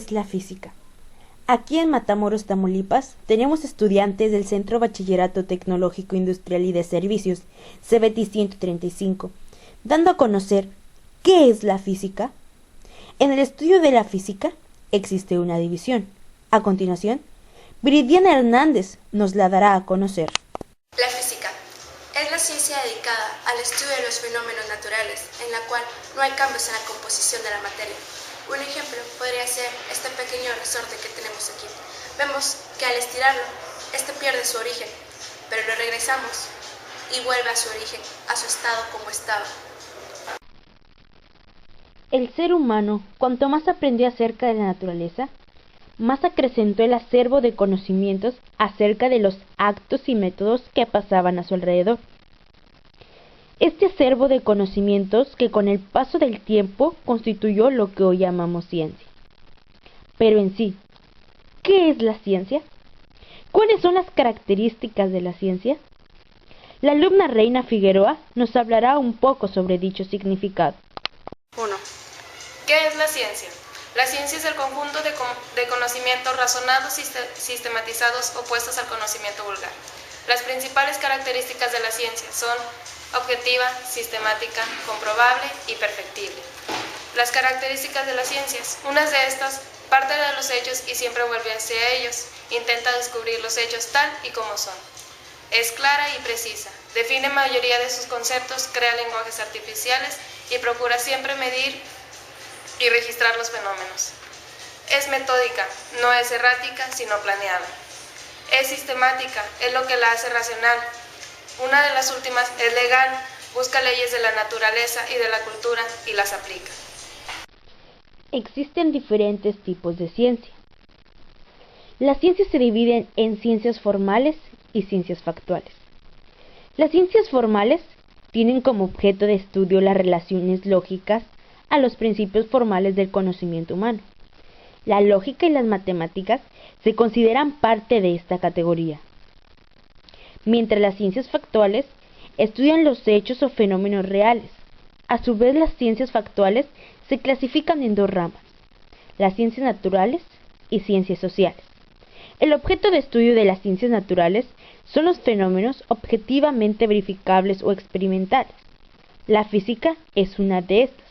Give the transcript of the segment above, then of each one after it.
es la física? Aquí en Matamoros, Tamaulipas, tenemos estudiantes del Centro Bachillerato Tecnológico Industrial y de Servicios, CBT 135, dando a conocer ¿qué es la física? En el estudio de la física existe una división. A continuación, Viridiana Hernández nos la dará a conocer. La física es la ciencia dedicada al estudio de los fenómenos naturales, en la cual no hay cambios en la composición de la materia. Un ejemplo podría ser este pequeño resorte que tenemos aquí. Vemos que al estirarlo, este pierde su origen, pero lo regresamos y vuelve a su origen, a su estado como estaba. El ser humano, cuanto más aprendió acerca de la naturaleza, más acrecentó el acervo de conocimientos acerca de los actos y métodos que pasaban a su alrededor. Este acervo de conocimientos que con el paso del tiempo constituyó lo que hoy llamamos ciencia. Pero en sí, ¿qué es la ciencia? ¿Cuáles son las características de la ciencia? La alumna Reina Figueroa nos hablará un poco sobre dicho significado. 1. ¿Qué es la ciencia? La ciencia es el conjunto de conocimientos razonados y sistematizados opuestos al conocimiento vulgar. Las principales características de la ciencia son objetiva, sistemática, comprobable y perfectible. Las características de las ciencias. Unas de estas parte de los hechos y siempre vuelve hacia ellos. Intenta descubrir los hechos tal y como son. Es clara y precisa. Define mayoría de sus conceptos, crea lenguajes artificiales y procura siempre medir y registrar los fenómenos. Es metódica, no es errática, sino planeada. Es sistemática, es lo que la hace racional. Una de las últimas es legal, busca leyes de la naturaleza y de la cultura y las aplica. Existen diferentes tipos de ciencia. Las ciencias se dividen en ciencias formales y ciencias factuales. Las ciencias formales tienen como objeto de estudio las relaciones lógicas a los principios formales del conocimiento humano. La lógica y las matemáticas se consideran parte de esta categoría. Mientras las ciencias factuales estudian los hechos o fenómenos reales. A su vez, las ciencias factuales se clasifican en dos ramas, las ciencias naturales y ciencias sociales. El objeto de estudio de las ciencias naturales son los fenómenos objetivamente verificables o experimentales. La física es una de estas,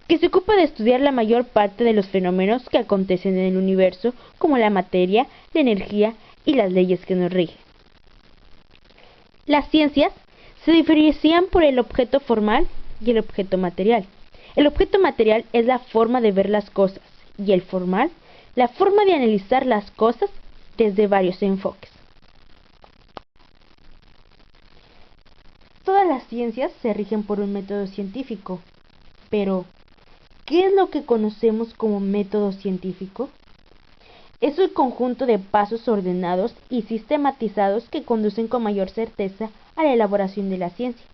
que se ocupa de estudiar la mayor parte de los fenómenos que acontecen en el universo, como la materia, la energía y las leyes que nos rigen. Las ciencias se diferencian por el objeto formal y el objeto material. El objeto material es la forma de ver las cosas y el formal, la forma de analizar las cosas desde varios enfoques. Todas las ciencias se rigen por un método científico, pero ¿qué es lo que conocemos como método científico? Es el conjunto de pasos ordenados y sistematizados que conducen con mayor certeza a la elaboración de la ciencia.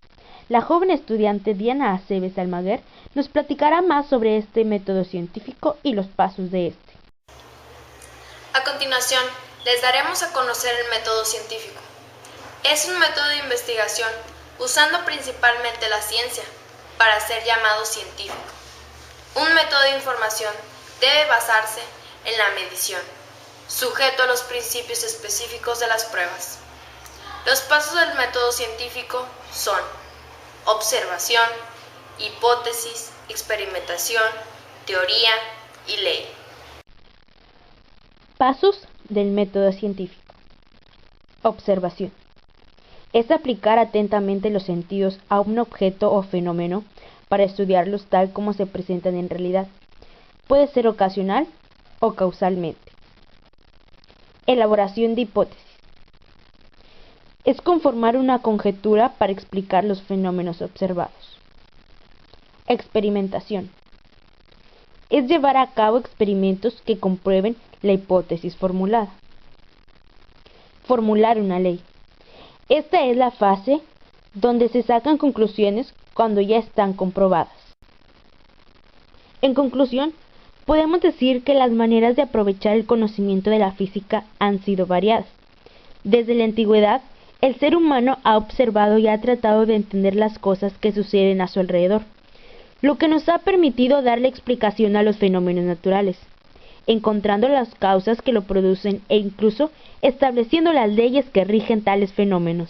La joven estudiante Diana Aceves Almaguer nos platicará más sobre este método científico y los pasos de este. A continuación, les daremos a conocer el método científico. Es un método de investigación usando principalmente la ciencia para ser llamado científico. Un método de información debe basarse en la medición, sujeto a los principios específicos de las pruebas. Los pasos del método científico son observación, hipótesis, experimentación, teoría y ley. Pasos del método científico. Observación. Es aplicar atentamente los sentidos a un objeto o fenómeno para estudiarlos tal como se presentan en realidad. Puede ser ocasional o causalmente. Elaboración de hipótesis. Es conformar una conjetura para explicar los fenómenos observados. Experimentación. Es llevar a cabo experimentos que comprueben la hipótesis formulada. Formular una ley. Esta es la fase donde se sacan conclusiones cuando ya están comprobadas. En conclusión, podemos decir que las maneras de aprovechar el conocimiento de la física han sido variadas. Desde la antigüedad, el ser humano ha observado y ha tratado de entender las cosas que suceden a su alrededor, lo que nos ha permitido darle explicación a los fenómenos naturales. encontrando las causas que lo producen e incluso estableciendo las leyes que rigen tales fenómenos.